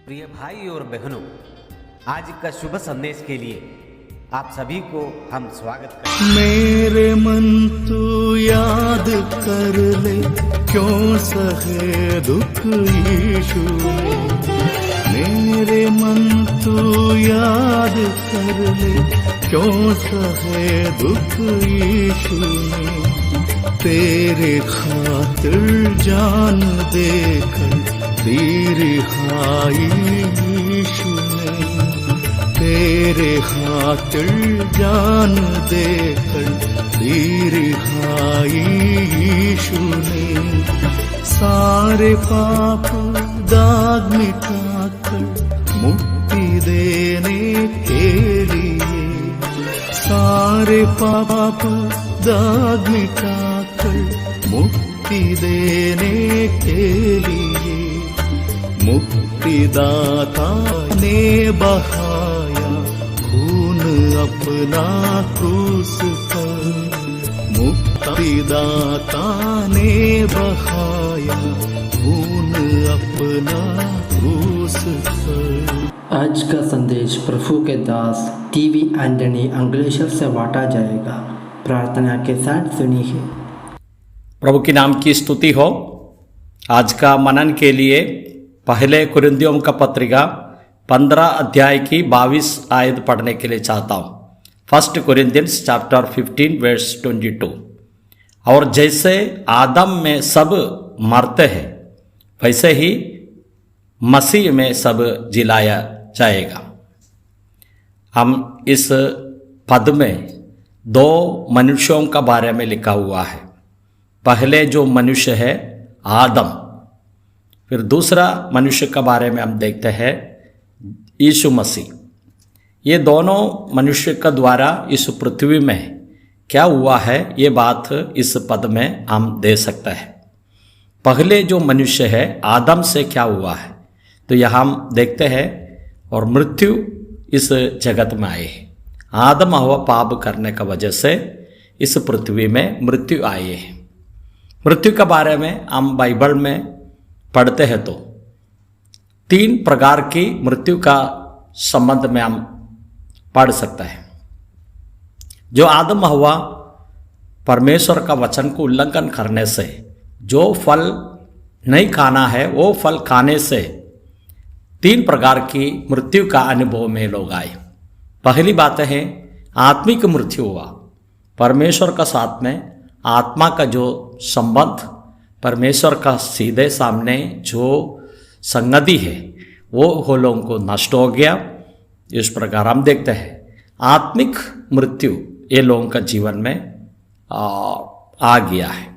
प्रिय भाई और बहनों, आज का शुभ संदेश के लिए आप सभी को हम स्वागत करते हैं। मेरे मन तू याद कर ले, क्यों सहे दुख यीशु ने। मेरे मन तू याद कर ले, क्यों सहे दुख यीशु ने। तेरे खातिर जान देकर दी रिहाई यीशु ने। तेरे खातिर जान देकर दी रिहाई यीशु ने। सारे पाप दाग मिटाकर मुक्ति देने के लिए। सारे पाप दाग मिटाकर मुक्ति देने के लिए। मुक्तिदाता ने बहाया खून अपना क्रूस पर। मुक्तिदाता ने बहाया खून अपना क्रूस पर। आज का संदेश प्रभु के दास टीवी एंटनी अंकलेश्वर से बांटा जाएगा। प्रार्थना के साथ सुनिए। प्रभु के नाम की स्तुति हो। आज का मनन के लिए पहले कुरिन्थियों का पत्रिका 15 अध्याय की 22 आयत पढ़ने के लिए चाहता हूँ। 1 Corinthians chapter 15 verse 22। और जैसे आदम में सब मरते हैं, वैसे ही मसीह में सब जिलाया जाएगा। हम इस पद में दो मनुष्यों का बारे में लिखा हुआ है। पहले जो मनुष्य है आदम, फिर दूसरा मनुष्य के बारे में हम देखते हैं यीशु मसीह। ये दोनों मनुष्य का द्वारा इस पृथ्वी में क्या हुआ है, ये बात इस पद में हम दे सकते हैं। पहले जो मनुष्य है आदम से क्या हुआ है, तो यहाँ हम देखते हैं और मृत्यु इस जगत में आए है। आदम हवा पाप करने का वजह से इस पृथ्वी में मृत्यु आई है। मृत्यु के बारे में हम बाइबल में पढ़ते हैं तो 3 प्रकार की मृत्यु का संबंध में हम पढ़ सकते हैं। जो आदम हवा परमेश्वर का वचन को उल्लंघन करने से जो फल नहीं खाना है, वो फल खाने से 3 प्रकार की मृत्यु का अनुभव में लोग आए। पहली बात है आत्मिक मृत्यु हुआ। परमेश्वर का साथ में आत्मा का जो संबंध, परमेश्वर का सीधे सामने जो संगति है, वो लोगों को नष्ट हो गया। इस प्रकार हम देखते हैं आत्मिक मृत्यु ये लोगों का जीवन में आ गया है।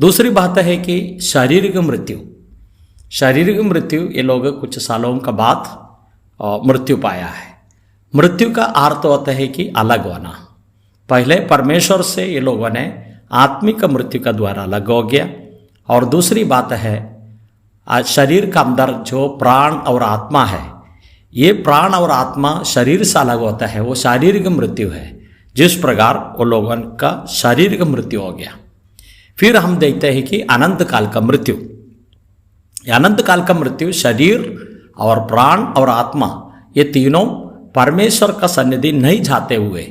दूसरी बात है कि शारीरिक मृत्यु। शारीरिक मृत्यु ये लोग कुछ सालों का बाद मृत्यु पाया है। मृत्यु का अर्थ होता है कि अलग होना। पहले परमेश्वर से ये लोगों ने आत्मिक मृत्यु का द्वारा अलग हो गया। और दूसरी बात है आज शरीर का अंदर जो प्राण और आत्मा है, ये प्राण और आत्मा शरीर से अलग होता है, वो शारीरिक मृत्यु है। जिस प्रकार वो लोगों का शारीरिक मृत्यु हो गया। फिर हम देखते हैं कि अनंत काल का मृत्यु। अनंत काल का मृत्यु शरीर और प्राण और आत्मा ये तीनों परमेश्वर का सन्निधि नहीं जाते हुए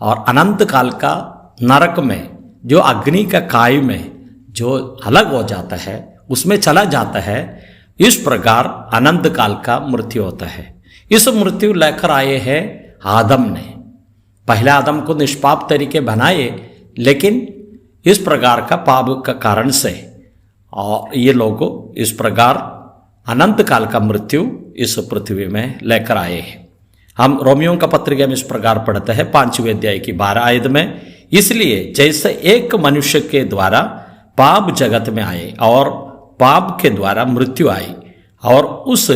और अनंत काल का नरक में जो अग्नि का काय में जो अलग हो जाता है, उसमें चला जाता है। इस प्रकार अनंत काल का मृत्यु होता है। इस मृत्यु लेकर आए हैं आदम ने। पहले आदम को निष्पाप तरीके बनाए, लेकिन इस प्रकार का पाप का कारण से और ये लोग इस प्रकार अनंत काल का मृत्यु इस पृथ्वी में लेकर आए हैं। हम रोमियों का पत्रिका में इस प्रकार पढ़ते हैं 5वें अध्याय की 12 आयत में। इसलिए जैसे एक मनुष्य के द्वारा पाप जगत में आए और पाप के द्वारा मृत्यु आई, और उस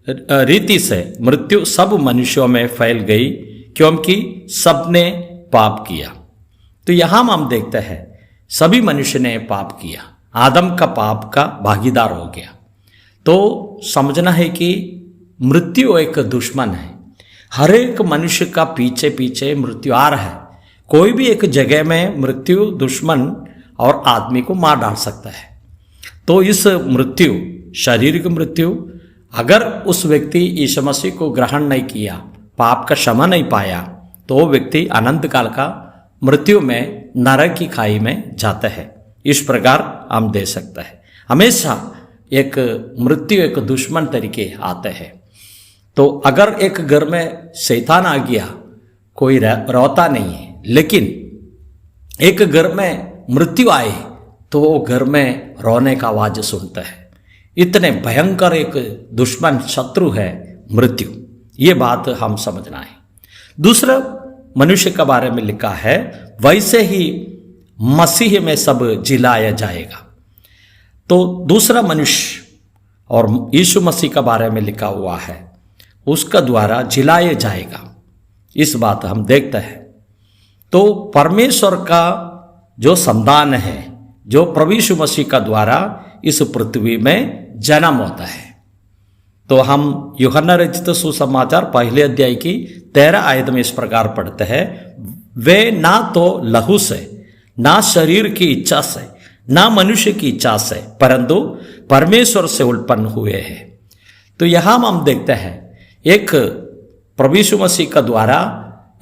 रीति से मृत्यु सब मनुष्यों में फैल गई, क्योंकि सबने पाप किया। तो यहां हम देखते हैं सभी मनुष्य ने पाप किया, आदम का पाप का भागीदार हो गया। तो समझना है कि मृत्यु एक दुश्मन है। हर एक मनुष्य का पीछे पीछे मृत्यु आ रहा है। कोई भी एक जगह में मृत्यु दुश्मन और आदमी को मार डाल सकता है। तो इस मृत्यु, शारीरिक मृत्यु, अगर उस व्यक्ति यीशु मसीह को ग्रहण नहीं किया, पाप का क्षमा नहीं पाया, तो वो व्यक्ति अनंत काल का मृत्यु में नरक की खाई में जाता है। इस प्रकार हम दे सकते हैं। हमेशा एक मृत्यु एक दुश्मन तरीके आते हैं। तो अगर एक घर में शैतान आ गया, कोई रोता नहीं है, लेकिन एक घर में मृत्यु आए तो वो घर में रोने का आवाज सुनता है। इतने भयंकर एक दुश्मन शत्रु है मृत्यु। ये बात हम समझना है। दूसरा मनुष्य के बारे में लिखा है, वैसे ही मसीह में सब जिलाया जाएगा। तो दूसरा मनुष्य और यीशु मसीह के बारे में लिखा हुआ है, उसका द्वारा जिलाया जाएगा। इस बात हम देखते हैं। तो परमेश्वर का जो संतान है, जो प्रभु यीशु मसीह का द्वारा इस पृथ्वी में जन्म होता है। तो हम यूहन्ना रचित सुसमाचार पहले अध्याय की 13 आयत में इस प्रकार पढ़ते हैं, वे ना तो लहू से, ना शरीर की इच्छा से, ना मनुष्य की इच्छा से, परंतु परमेश्वर से उत्पन्न हुए हैं। तो यहां हम देखते हैं एक प्रभु यीशु मसीह का द्वारा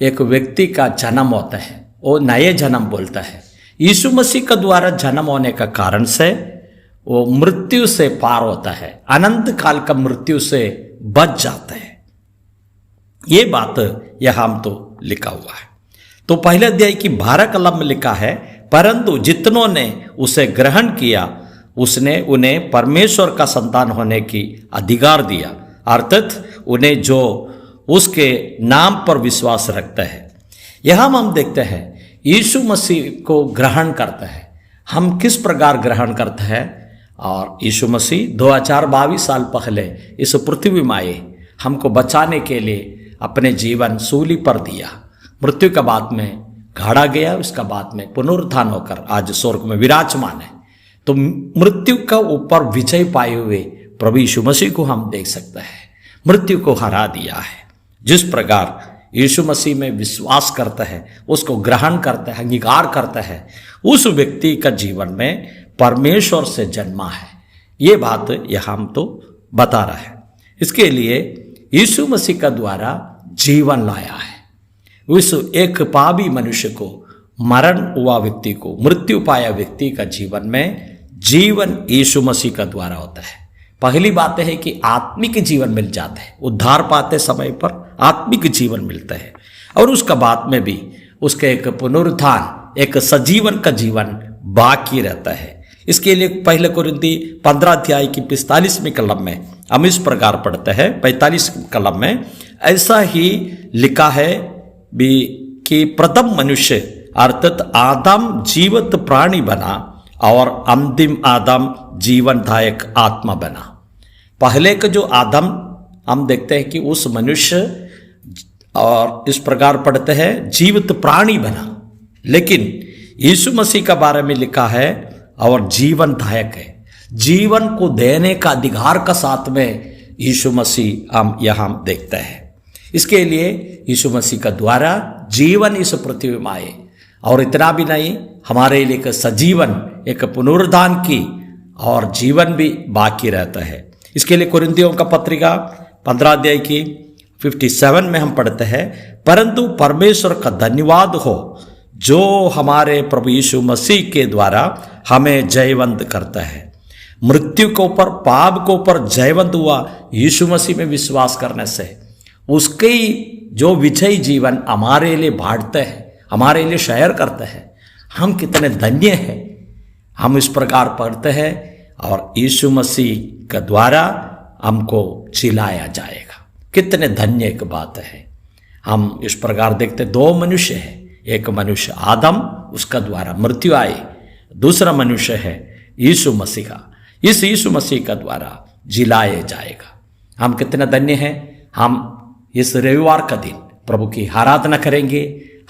एक व्यक्ति का जन्म होता है, वो नए जन्म बोलता है। यीशु मसीह का द्वारा जन्म होने का कारण से वो मृत्यु से पार होता है, अनंत काल का मृत्यु से बच जाता है। ये बात यहां हम तो लिखा हुआ है। तो पहले अध्याय की 12 कलम में लिखा है, परंतु जितनों ने उसे ग्रहण किया उसने उन्हें परमेश्वर का संतान होने की अधिकार दिया, अर्थात उन्हें जो उसके नाम पर विश्वास रखता है। यहां हम देखते हैं यीशु मसीह को ग्रहण करता है। हम किस प्रकार ग्रहण करते हैं? और यीशु मसीह 2022 साल पहले इस पृथ्वी में आए, हमको बचाने के लिए अपने जीवन सूली पर दिया। मृत्यु का बाद में गाड़ा गया, उसका बाद में पुनरुत्थान होकर आज स्वर्ग में विराजमान है। तो मृत्यु का ऊपर विजय पाए हुए प्रभु यीशु मसीह को हम देख सकते हैं। मृत्यु को हरा दिया है। जिस प्रकार यीशु मसीह में विश्वास करता है, उसको ग्रहण करता है, अंगीकार करता है, उस व्यक्ति का जीवन में परमेश्वर से जन्मा है। ये बात यहां हम तो बता रहा है। इसके लिए यीशु मसीह का द्वारा जीवन लाया है। उस एक पापी मनुष्य को, मरण हुआ व्यक्ति को, मृत्यु पाया व्यक्ति का जीवन में जीवन यीशु मसीह का द्वारा होता है। पहली बात है कि आत्मिक जीवन मिल जाता है, उद्धार पाते समय पर आत्मिक जीवन मिलता है, और उसका बाद में भी उसका एक पुनरुत्थान, एक सजीवन का जीवन बाकी रहता है। इसके लिए पहले कुरिन्ती 15 अध्याय की 45वीं कलम में हम इस प्रकार पढ़ते हैं। 45 कलम में ऐसा ही लिखा है भी कि प्रथम मनुष्य अर्थात आदम जीवित प्राणी बना और अंतिम आदम जीवनदायक आत्मा बना। पहले का जो आदम हम देखते हैं कि उस मनुष्य, और इस प्रकार पढ़ते हैं, जीवित प्राणी बना, लेकिन यीशु मसीह का बारे में लिखा है और जीवनदायक है। जीवन को देने का अधिकार का साथ में यीशु मसीह हम यहां देखते हैं। इसके लिए यीशु मसीह का द्वारा जीवन इस पृथ्वी में आए, और इतना भी नहीं, हमारे लिए एक सजीवन, एक पुनरुत्थान की और जीवन भी बाकी रहता है। इसके लिए कुरिन्थियों का पत्रिका 15 अध्याय की 57 में हम पढ़ते हैं, परंतु परमेश्वर का धन्यवाद हो जो हमारे प्रभु यीशु मसीह के द्वारा हमें जयवंत करता है। मृत्यु के ऊपर, पाप के ऊपर जयवंत हुआ यीशु मसीह में विश्वास करने से उसके जो विजयी जीवन हमारे लिए बांटते हैं, हमारे लिए शेयर करते हैं। हम कितने धन्य हैं। हम इस प्रकार पढ़ते हैं और यीशु मसीह के द्वारा हमको जिलाया जाएगा। कितने धन्य एक बात है। हम इस प्रकार देखते, दो मनुष्य है, एक मनुष्य आदम, उसका द्वारा मृत्यु आई, दूसरा मनुष्य है यीशु मसीह का, इस यीशु मसीह का द्वारा जिलाया जाएगा। हम कितने धन्य हैं। हम इस रविवार का दिन प्रभु की आराधना करेंगे।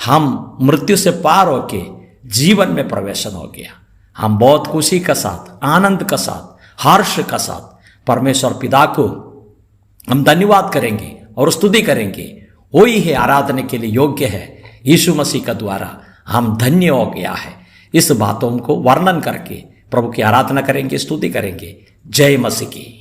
हम मृत्यु से पार होके जीवन में प्रवेशन हो गया। हम बहुत खुशी का साथ, आनंद का साथ, हर्ष का साथ परमेश्वर पिता को हम धन्यवाद करेंगे और स्तुति करेंगे। वही है आराधना के लिए योग्य है। यीशु मसीह का द्वारा हम धन्य हो गया है। इस बातों को वर्णन करके प्रभु की आराधना करेंगे, स्तुति करेंगे। जय मसीह की।